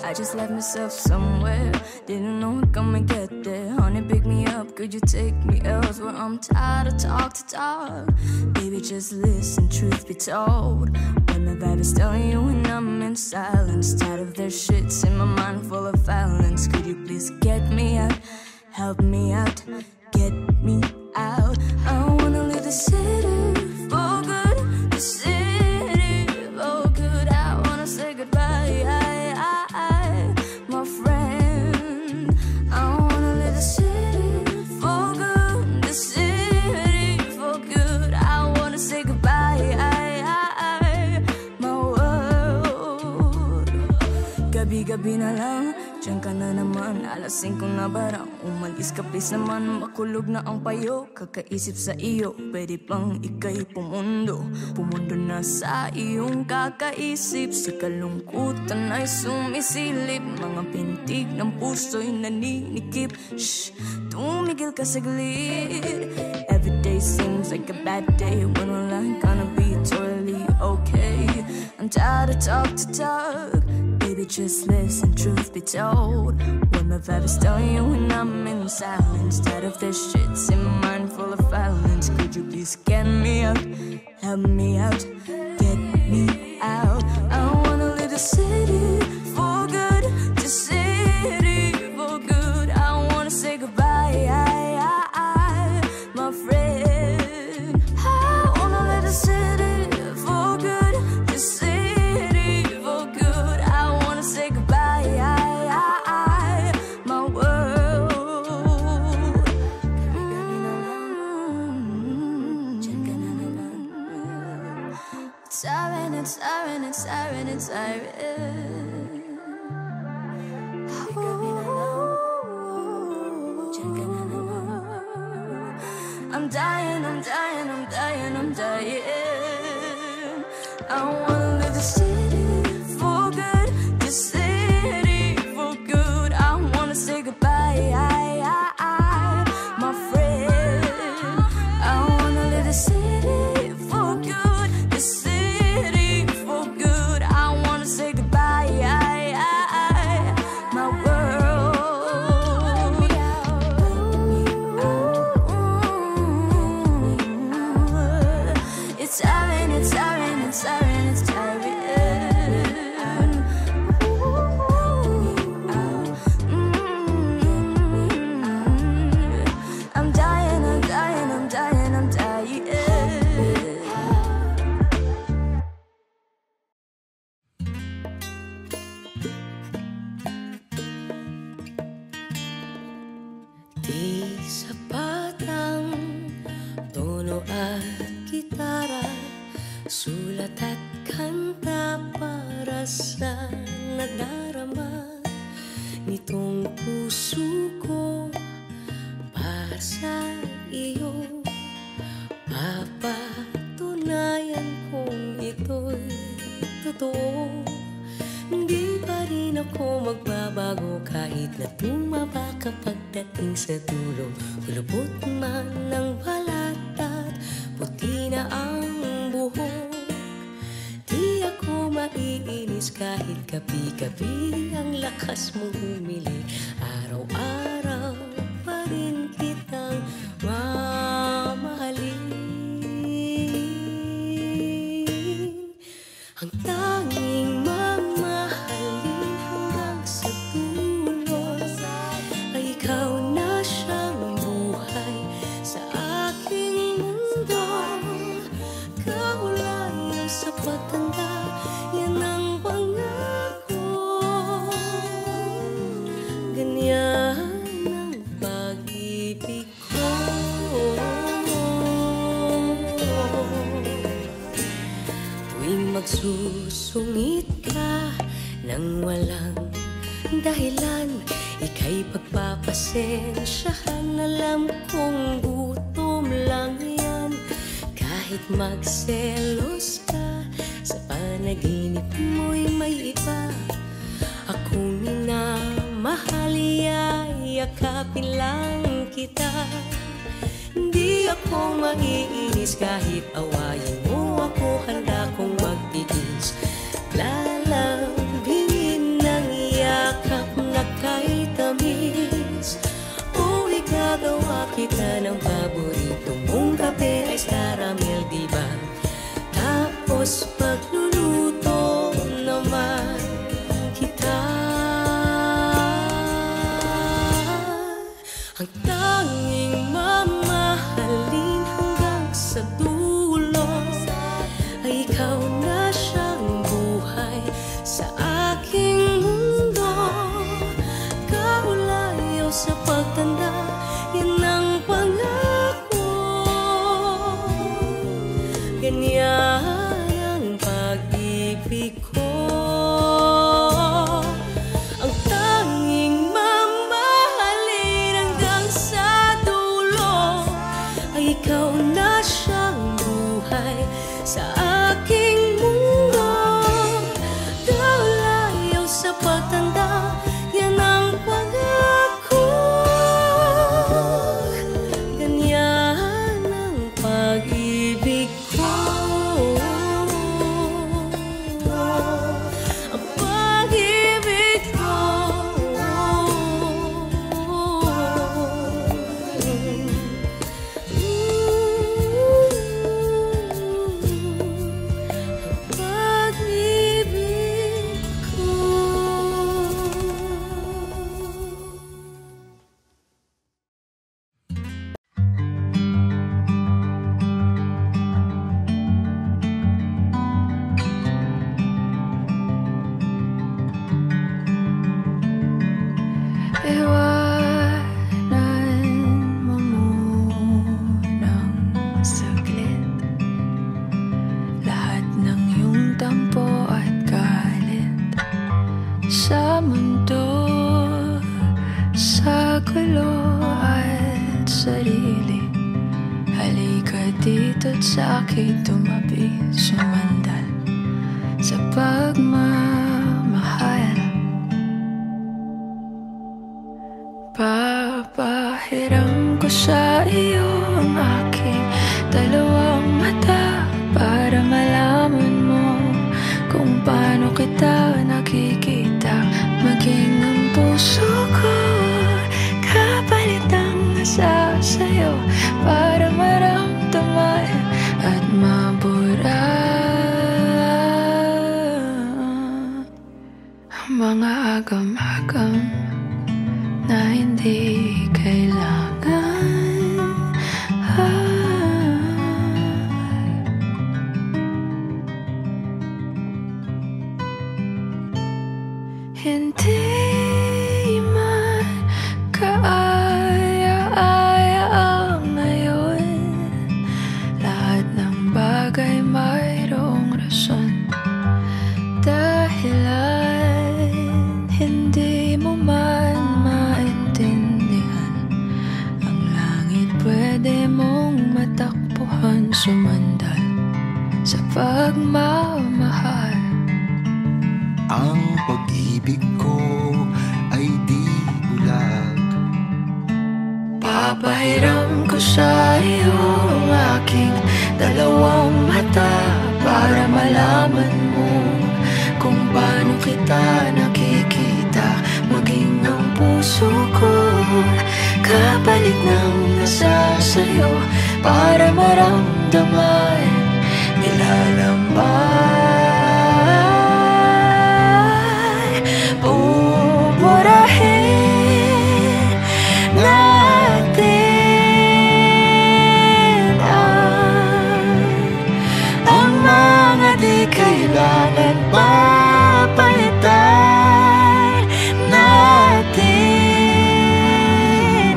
I just left myself somewhere, didn't know I'm gonna get there. Honey, pick me up, could you take me elsewhere? I'm tired of talk to talk. Baby, just listen, truth be told. When my vibe is telling you and I'm in silence, tired of their shits in my mind full of violence. Could you please get me out, help me out, get me out? I wanna leave the city for good, the city for good. I wanna say goodbye, my friend. I wanna leave the city for good, the city for good. I wanna say goodbye, my world. gabi-gabi na lang, diyan ka na naman. Alas 5 na barang, umalis ka please naman. Makulog na ang payo, kakaisip sa iyo. Pwede bang ika'y pumundo? Pumundo na sa iyong kakaisip. Sa kalungkutan ay sumisilip. Mga pintig ng puso'y naninikip. Shh, tumigil ka saglit. Every day seems like a bad day when wala gonna be totally okay. I'm tired of talk. Baby, just listen, truth be told. When my vibe is telling you when I'm in silence. Tired of this shit, in my mind full of violence. Could you please get me out? Help me out, get me out. I wanna leave the city for good. The city for good. I wanna say goodbye, my friend. I wanna leave the city for good. The city for good. I wanna say goodbye, my world. Siren, it's siren, it's siren, it's siren. I'm dying, I'm dying, I'm dying, I'm dying. I wanna leave the city for good, the city for good. I wanna say goodbye, my friend. I wanna leave the city for good, the city for good. I wanna say goodbye, my world. It's siren, it's siren, it's siren, it's siren. I'm dying, I'm dying, I'm dying, I'm dying. Di sapat ang tono at gitara, sulat at kanta para sa nadarama nitong puso ko para sa iyo. Papatunayan kong ito'y totoo. Hindi pa rin ako magbabago kahit na tumaba ka pagdating sa dulo. Kulubot man ng balat at puti na ang buhok. Di ako maiinis kahit gabi-gabi ang lakas mong humiling. Araw-araw pa rin kitang mamahalin. Ang tanging mamahalin hanggang sa dulo ay ikaw na siyang buhay sa aking mundo. Kaulayo sa pagtanda, yan ang pangako. Ganyan ang pag-ibig ko. Tuwing magsusungit ka nang walang dahilan, ika'y pagpapasensyahan. Alam kong gutom lang yan. Kahit magselos ka, sa panaginip mo'y may iba. Akong minamahal, yakapin lang kita. Hindi ako maiinis kahit awayin mo ako. Handa kong magtiis, lalambingin ng yakap na kay tamis. O igagawa kita ng paborito mong kape, ice caramel, diba? Tapos pagluluto naman kita. Ang tanging mamahalin hanggang sa dulo ay ikaw na siyang buhay sa aking mundo. Kaulayo sa pagtanda, yan ang pangako. Iwanan mo munang saglit lahat ng iyong tampo at galit sa mundo, sa gulo at sarili. Halika dito't sa akin tumabi, sumandal sa pagmamahal. Papahiram ko sa iyo ang aking dalawang mata para malaman mo kung paano kita nakikita. Maging ang puso ko kapalit ang nasa sa'yo para maramdaman at mabura ang mga agam-agam na hindi kailangan. Hindi man kaaya-aya ang ngayon, lahat ng bagay mayroong rason. Dahilan hindi mo man maintindihan, ang langit pwede mong matakbuhan, sumandal sa pagmamahal. Ang pag-ibig ko ay di bulag. Papahiram ko sa iyo ang aking dalawang mata para malaman mo kung paano kita nakikita. Maging ang puso ko kapalit ng nasa sa'yo para maramdaman, nilalaman. Pupurahin natin ang mga di kailangan papalitan natin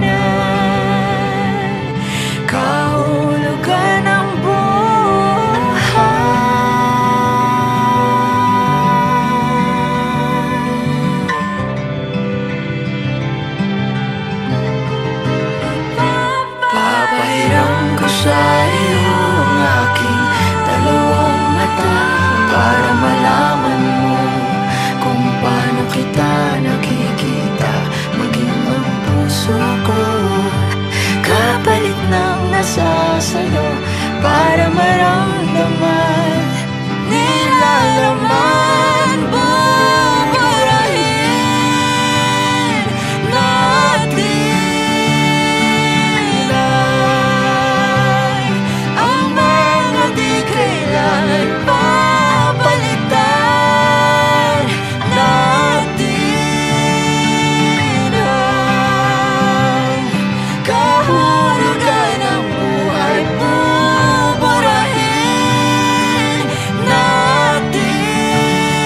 ang kahulugan ng buhay. Papahiram ko sa iyo ang aking dalawang mata para malaman mo kung paano kita nakikita. Maging ang puso ko kapalit ng nasa sa'yo para maramdaman, nilalaman. Buburahin natin ang mga di kailangan papalitan natin ang kahulugan ng buhay. Buburahin natin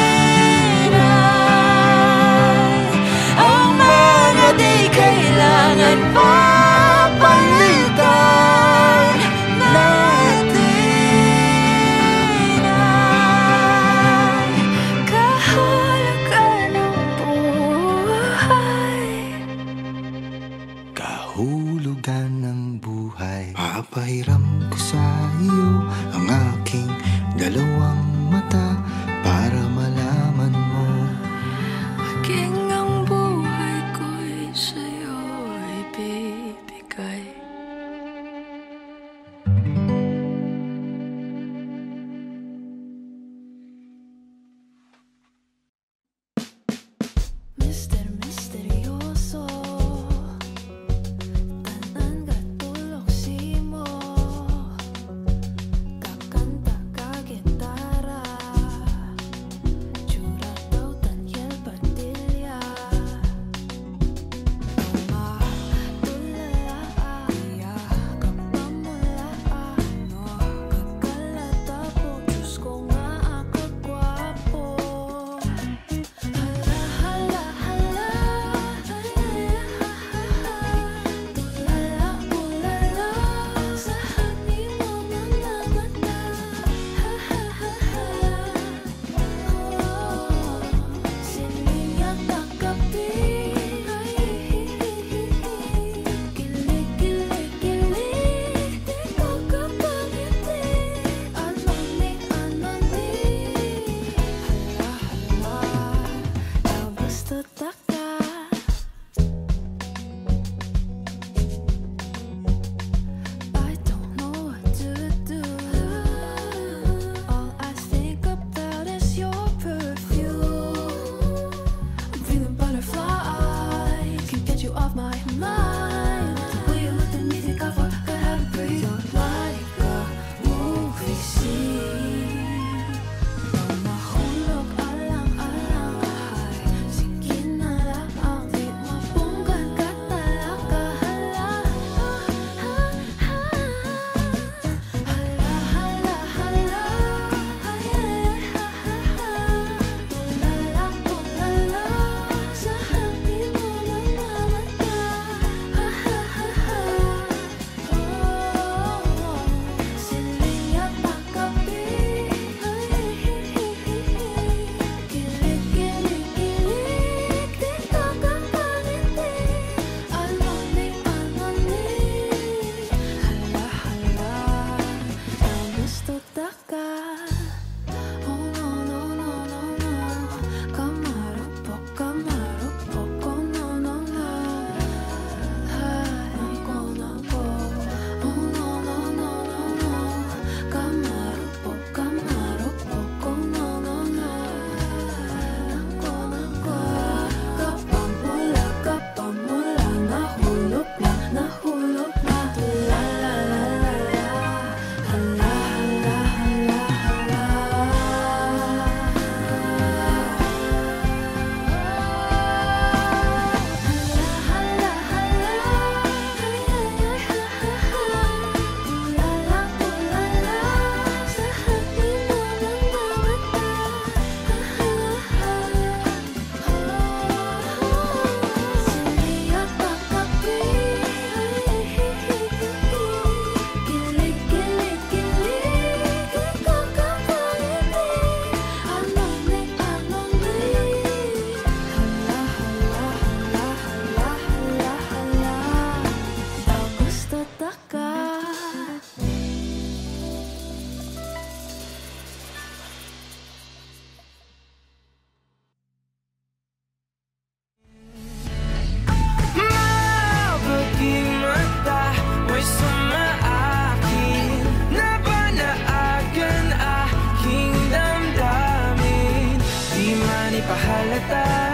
Pahalata